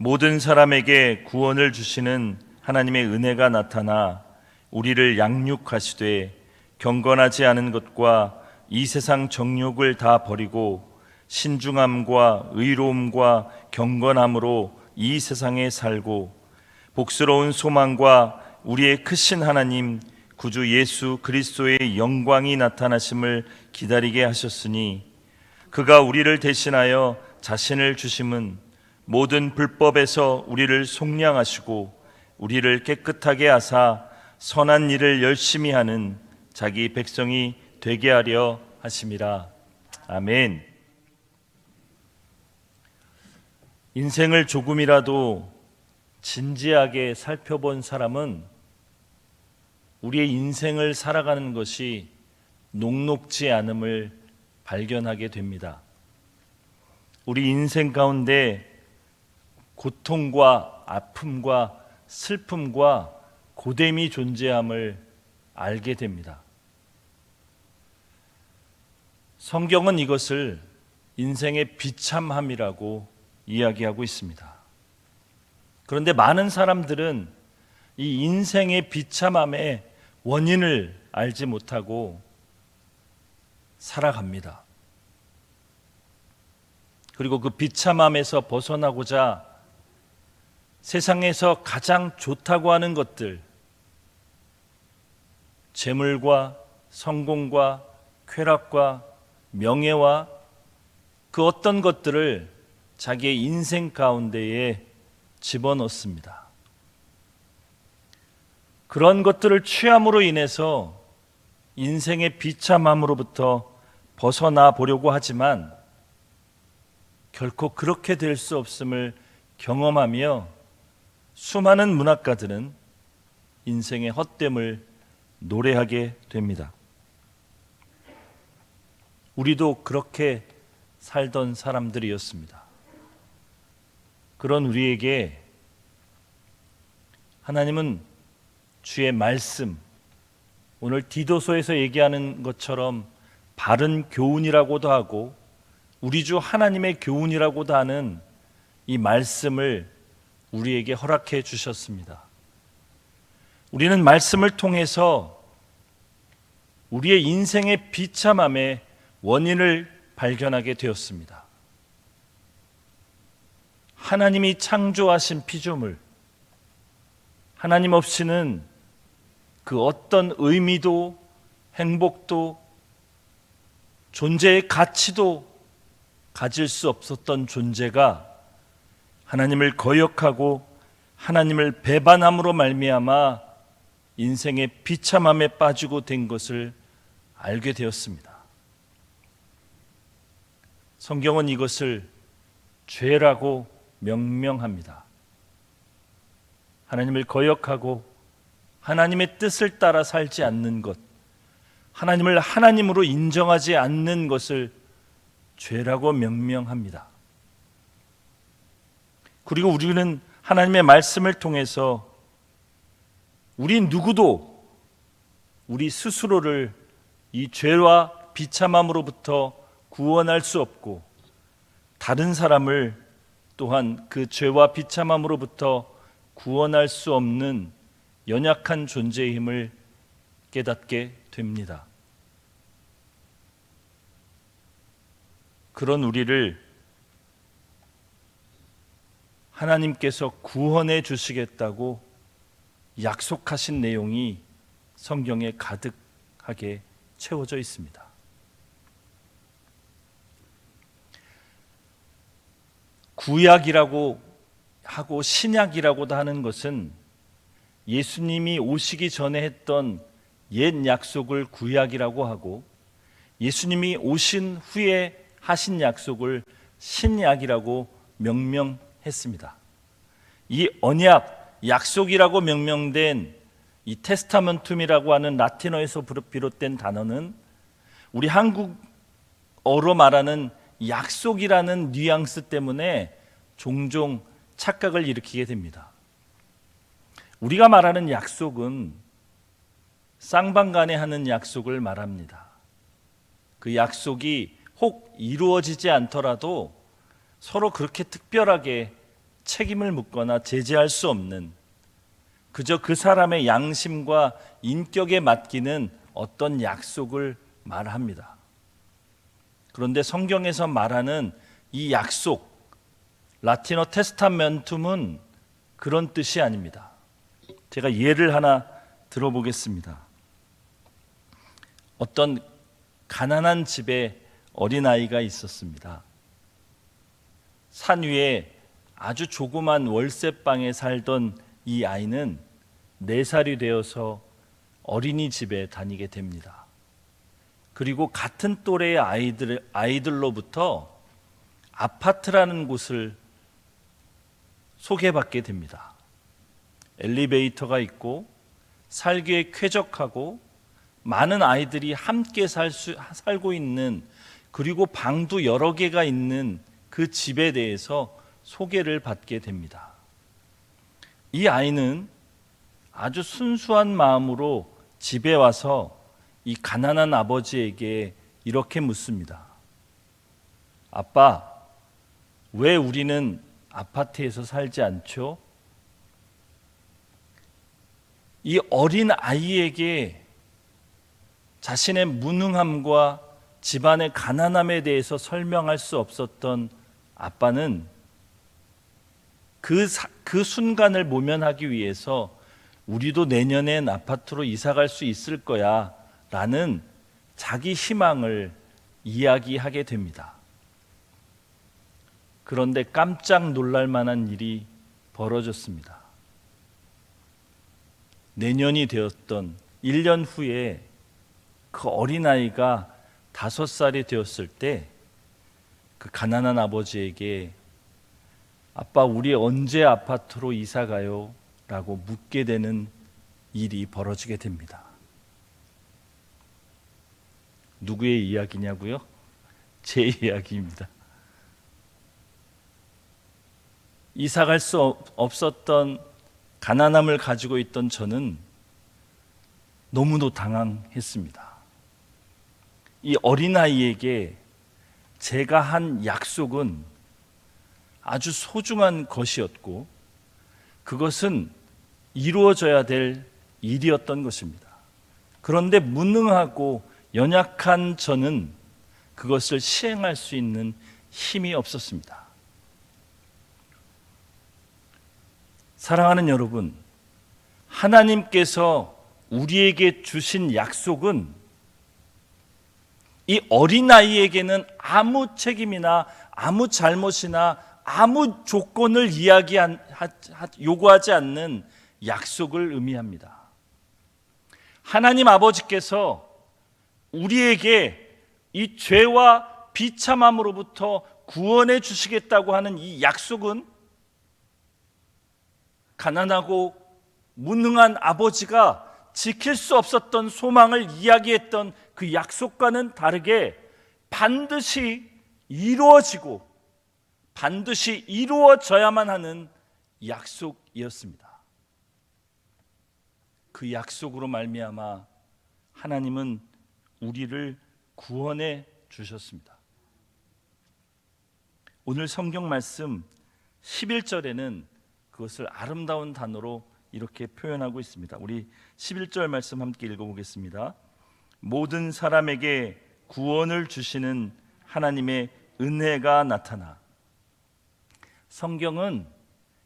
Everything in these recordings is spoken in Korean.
모든 사람에게 구원을 주시는 하나님의 은혜가 나타나 우리를 양육하시되 경건하지 않은 것과 이 세상 정욕을 다 버리고 신중함과 의로움과 경건함으로 이 세상에 살고 복스러운 소망과 우리의 크신 하나님 구주 예수 그리스도의 영광이 나타나심을 기다리게 하셨으니 그가 우리를 대신하여 자신을 주심은 모든 불법에서 우리를 속량하시고 우리를 깨끗하게 하사 선한 일을 열심히 하는 자기 백성이 되게 하려 하심이라. 아멘. 인생을 조금이라도 진지하게 살펴본 사람은 우리의 인생을 살아가는 것이 녹록지 않음을 발견하게 됩니다. 우리 인생 가운데 고통과 아픔과 슬픔과 고됨이 존재함을 알게 됩니다. 성경은 이것을 인생의 비참함이라고 이야기하고 있습니다. 그런데 많은 사람들은 이 인생의 비참함의 원인을 알지 못하고 살아갑니다. 그리고 그 비참함에서 벗어나고자 세상에서 가장 좋다고 하는 것들, 재물과 성공과 쾌락과 명예와 그 어떤 것들을 자기의 인생 가운데에 집어넣습니다. 그런 것들을 취함으로 인해서 인생의 비참함으로부터 벗어나 보려고 하지만 결코 그렇게 될 수 없음을 경험하며 수많은 문학가들은 인생의 헛됨을 노래하게 됩니다. 우리도 그렇게 살던 사람들이었습니다. 그런 우리에게 하나님은 주의 말씀, 오늘 디도서에서 얘기하는 것처럼 바른 교훈이라고도 하고 우리 주 하나님의 교훈이라고도 하는 이 말씀을 우리에게 허락해 주셨습니다. 우리는 말씀을 통해서 우리의 인생의 비참함의 원인을 발견하게 되었습니다. 하나님이 창조하신 피조물, 하나님 없이는 그 어떤 의미도 행복도 존재의 가치도 가질 수 없었던 존재가 하나님을 거역하고 하나님을 배반함으로 말미암아 인생의 비참함에 빠지고 된 것을 알게 되었습니다. 성경은 이것을 죄라고 명명합니다. 하나님을 거역하고 하나님의 뜻을 따라 살지 않는 것, 하나님을 하나님으로 인정하지 않는 것을 죄라고 명명합니다. 그리고 우리는 하나님의 말씀을 통해서 우리 누구도 우리 스스로를 이 죄와 비참함으로부터 구원할 수 없고 다른 사람을 또한 그 죄와 비참함으로부터 구원할 수 없는 연약한 존재의 힘을 깨닫게 됩니다. 그런 우리를 하나님께서 구원해 주시겠다고 약속하신 내용이 성경에 가득하게 채워져 있습니다. 구약이라고 하고 신약이라고도 하는 것은 예수님이 오시기 전에 했던 옛 약속을 구약이라고 하고 예수님이 오신 후에 하신 약속을 신약이라고 명명했습니다. 이 언약, 약속이라고 명명된 이 테스타멘툼이라고 하는 라틴어에서 비롯된 단어는 우리 한국어로 말하는 약속이라는 뉘앙스 때문에 종종 착각을 일으키게 됩니다. 우리가 말하는 약속은 쌍방간에 하는 약속을 말합니다. 그 약속이 혹 이루어지지 않더라도 서로 그렇게 특별하게 책임을 묻거나 제재할 수 없는, 그저 그 사람의 양심과 인격에 맡기는 어떤 약속을 말합니다. 그런데 성경에서 말하는 이 약속, 라틴어 테스타멘툼은 그런 뜻이 아닙니다. 제가 예를 하나 들어보겠습니다. 어떤 가난한 집에 어린아이가 있었습니다. 산 위에 아주 조그만 월세방에 살던 이 아이는 4살이 되어서 어린이집에 다니게 됩니다. 그리고 같은 또래의 아이들로부터 아파트라는 곳을 소개받게 됩니다. 엘리베이터가 있고 살기에 쾌적하고 많은 아이들이 함께 살고 있는, 그리고 방도 여러 개가 있는 그 집에 대해서 소개를 받게 됩니다. 이 아이는 아주 순수한 마음으로 집에 와서 이 가난한 아버지에게 이렇게 묻습니다. 아빠, 왜 우리는 아파트에서 살지 않죠? 이 어린 아이에게 자신의 무능함과 집안의 가난함에 대해서 설명할 수 없었던 아빠는 그 순간을 모면하기 위해서 우리도 내년엔 아파트로 이사 갈 수 있을 거야 라는 자기 희망을 이야기하게 됩니다. 그런데 깜짝 놀랄 만한 일이 벌어졌습니다. 내년이 되었던 1년 후에 그 어린아이가 5살이 되었을 때 그 가난한 아버지에게 아빠, 우리 언제 아파트로 이사 가요? 라고 묻게 되는 일이 벌어지게 됩니다. 누구의 이야기냐고요? 제 이야기입니다. 이사 갈 수 없었던 가난함을 가지고 있던 저는 너무도 당황했습니다. 이 어린아이에게 제가 한 약속은 아주 소중한 것이었고 그것은 이루어져야 될 일이었던 것입니다. 그런데 무능하고 연약한 저는 그것을 시행할 수 있는 힘이 없었습니다. 사랑하는 여러분, 하나님께서 우리에게 주신 약속은 이 어린아이에게는 아무 책임이나 아무 잘못이나 아무 조건을 요구하지 않는 약속을 의미합니다. 하나님 아버지께서 우리에게 이 죄와 비참함으로부터 구원해 주시겠다고 하는 이 약속은 가난하고 무능한 아버지가 지킬 수 없었던 소망을 이야기했던 그 약속과는 다르게 반드시 이루어지고 반드시 이루어져야만 하는 약속이었습니다. 그 약속으로 말미암아 하나님은 우리를 구원해 주셨습니다. 오늘 성경 말씀 11절에는 그것을 아름다운 단어로 이렇게 표현하고 있습니다. 우리 11절 말씀 함께 읽어보겠습니다. 모든 사람에게 구원을 주시는 하나님의 은혜가 나타나. 성경은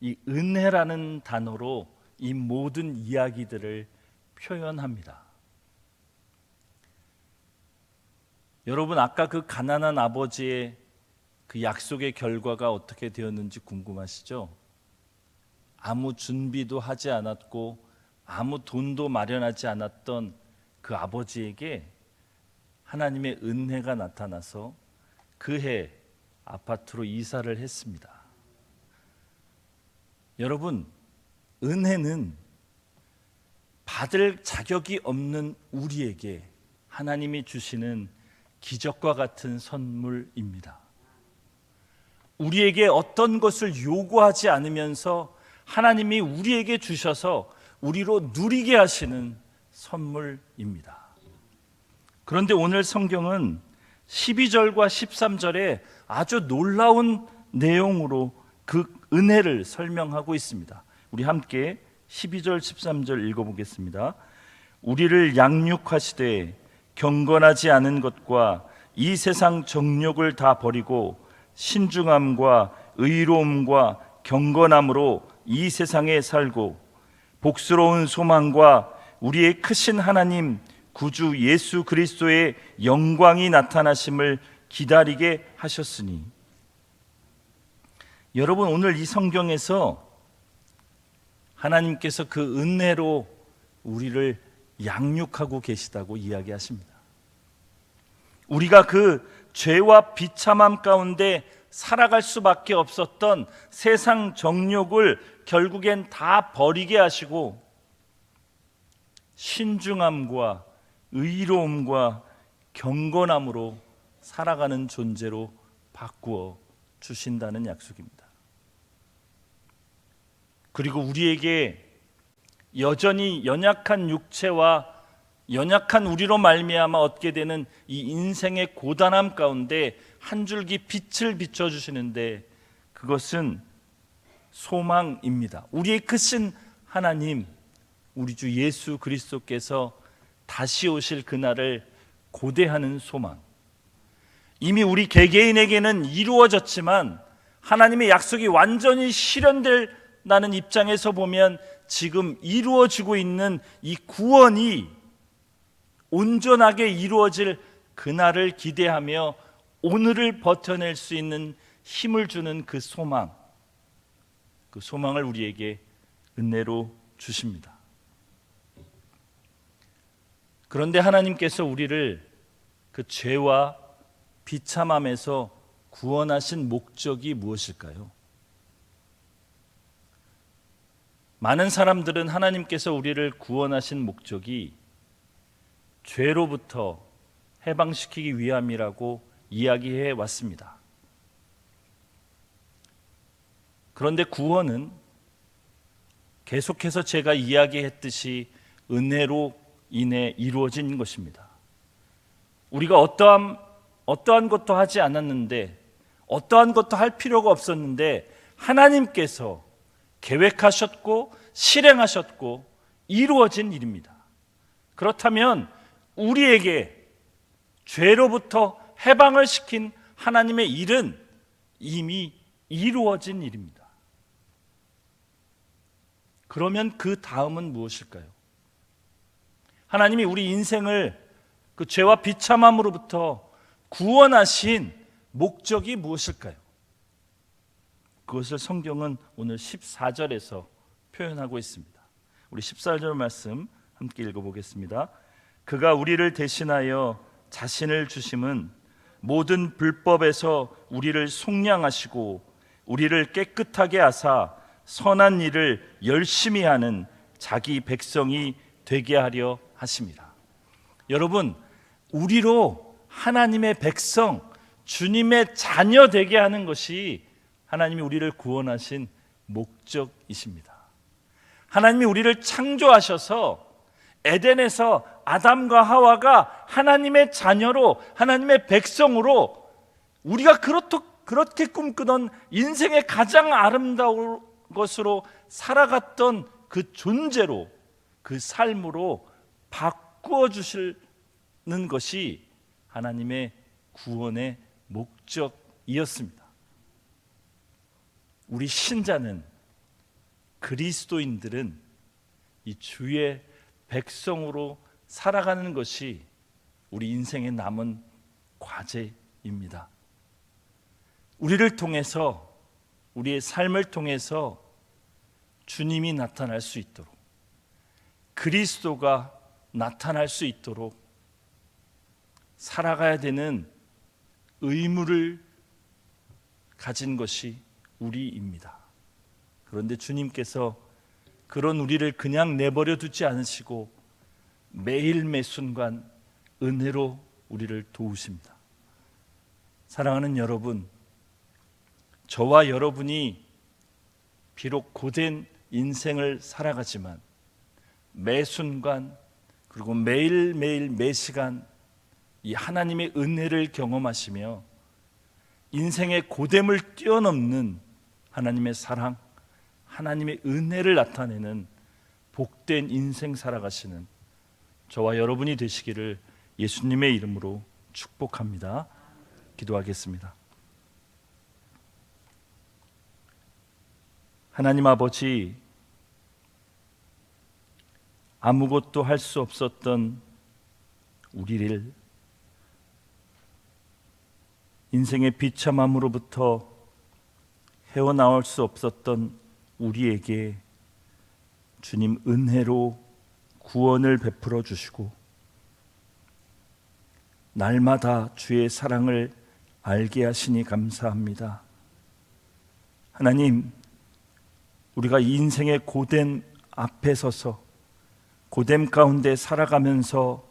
이 은혜라는 단어로 이 모든 이야기들을 표현합니다. 여러분, 아까 그 가난한 아버지의 그 약속의 결과가 어떻게 되었는지 궁금하시죠? 아무 준비도 하지 않았고 아무 돈도 마련하지 않았던 그 아버지에게 하나님의 은혜가 나타나서 그해 아파트로 이사를 했습니다. 여러분, 은혜는 받을 자격이 없는 우리에게 하나님이 주시는 기적과 같은 선물입니다. 우리에게 어떤 것을 요구하지 않으면서 하나님이 우리에게 주셔서 우리로 누리게 하시는 선물입니다. 그런데 오늘 성경은 12절과 13절에 아주 놀라운 내용으로 그 은혜를 설명하고 있습니다. 우리 함께 12절 13절 읽어보겠습니다. 우리를 양육하시되 경건하지 않은 것과 이 세상 정욕을 다 버리고 신중함과 의로움과 경건함으로 이 세상에 살고 복스러운 소망과 우리의 크신 하나님 구주 예수 그리스도의 영광이 나타나심을 기다리게 하셨으니. 여러분, 오늘 이 성경에서 하나님께서 그 은혜로 우리를 양육하고 계시다고 이야기하십니다. 우리가 그 죄와 비참함 가운데 살아갈 수밖에 없었던 세상 정욕을 결국엔 다 버리게 하시고 신중함과 의로움과 경건함으로 살아가는 존재로 바꾸어 주신다는 약속입니다. 그리고 우리에게 여전히 연약한 육체와 연약한 우리로 말미암아 얻게 되는 이 인생의 고단함 가운데 한 줄기 빛을 비춰주시는데, 그것은 소망입니다. 우리의 크신 하나님, 우리 주 예수 그리스도께서 다시 오실 그날을 고대하는 소망. 이미 우리 개개인에게는 이루어졌지만 하나님의 약속이 완전히 실현된다는 입장에서 보면 지금 이루어지고 있는 이 구원이 온전하게 이루어질 그날을 기대하며 오늘을 버텨낼 수 있는 힘을 주는 그 소망, 그 소망을 우리에게 은혜로 주십니다. 그런데 하나님께서 우리를 그 죄와 비참함에서 구원하신 목적이 무엇일까요? 많은 사람들은 하나님께서 우리를 구원하신 목적이 죄로부터 해방시키기 위함이라고 이야기해 왔습니다. 그런데 구원은 계속해서 제가 이야기했듯이 은혜로 인해 이루어진 것입니다. 우리가 어떠한 것도 하지 않았는데, 어떠한 것도 할 필요가 없었는데 하나님께서 계획하셨고 실행하셨고 이루어진 일입니다. 그렇다면 우리에게 죄로부터 해방을 시킨 하나님의 일은 이미 이루어진 일입니다. 그러면 그 다음은 무엇일까요? 하나님이 우리 인생을 그 죄와 비참함으로부터 구원하신 목적이 무엇일까요? 그것을 성경은 오늘 14절에서 표현하고 있습니다. 우리 14절 말씀 함께 읽어보겠습니다. 그가 우리를 대신하여 자신을 주심은 모든 불법에서 우리를 속량하시고 우리를 깨끗하게 하사 선한 일을 열심히 하는 자기 백성이 되게 하려 하십니다. 여러분, 우리로 하나님의 백성, 주님의 자녀 되게 하는 것이 하나님이 우리를 구원하신 목적이십니다. 하나님이 우리를 창조하셔서 에덴에서 아담과 하와가 하나님의 자녀로, 하나님의 백성으로, 우리가 그렇게 꿈꾸던 인생의 가장 아름다운 것으로 살아갔던 그 존재로, 그 삶으로 바꾸어 주시는 것이 하나님의 구원의 목적이었습니다. 우리 신자는, 그리스도인들은 이 주의 백성으로 살아가는 것이 우리 인생의 남은 과제입니다. 우리를 통해서, 우리의 삶을 통해서 주님이 나타날 수 있도록, 그리스도가 나타날 수 있도록 살아가야 되는 의무를 가진 것이 우리입니다. 그런데 주님께서 그런 우리를 그냥 내버려 두지 않으시고 매일 매 순간 은혜로 우리를 도우십니다. 사랑하는 여러분, 저와 여러분이 비록 고된 인생을 살아가지만 매 순간, 그리고 매일매일 매 시간 이 하나님의 은혜를 경험하시며 인생의 고됨을 뛰어넘는 하나님의 사랑, 하나님의 은혜를 나타내는 복된 인생 살아가시는 저와 여러분이 되시기를 예수님의 이름으로 축복합니다. 기도하겠습니다. 하나님 아버지, 아무것도 할 수 없었던 우리를 인생의 비참함으로부터 헤어나올 수 없었던 우리에게 주님 은혜로 구원을 베풀어 주시고 날마다 주의 사랑을 알게 하시니 감사합니다. 하나님, 우리가 인생의 고된 앞에 서서 고됨 가운데 살아가면서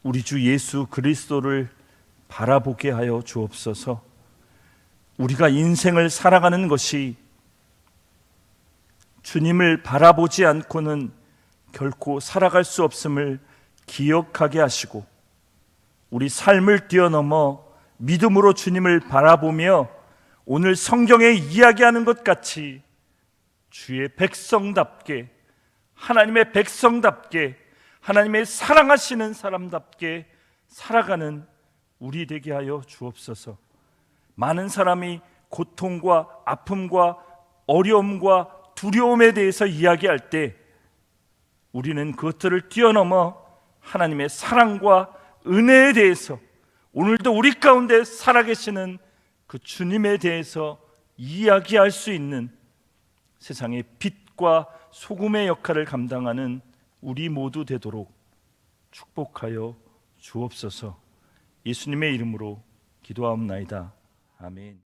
우리 주 예수 그리스도를 바라보게 하여 주옵소서. 우리가 인생을 살아가는 것이 주님을 바라보지 않고는 결코 살아갈 수 없음을 기억하게 하시고 우리 삶을 뛰어넘어 믿음으로 주님을 바라보며 오늘 성경에 이야기하는 것 같이 주의 백성답게, 하나님의 백성답게, 하나님의 사랑하시는 사람답게 살아가는 우리 되게 하여 주옵소서. 많은 사람이 고통과 아픔과 어려움과 두려움에 대해서 이야기할 때 우리는 그것들을 뛰어넘어 하나님의 사랑과 은혜에 대해서, 오늘도 우리 가운데 살아계시는 그 주님에 대해서 이야기할 수 있는 세상의 빛과 소금의 역할을 감당하는 우리 모두 되도록 축복하여 주옵소서. 예수님의 이름으로 기도하옵나이다. 아멘.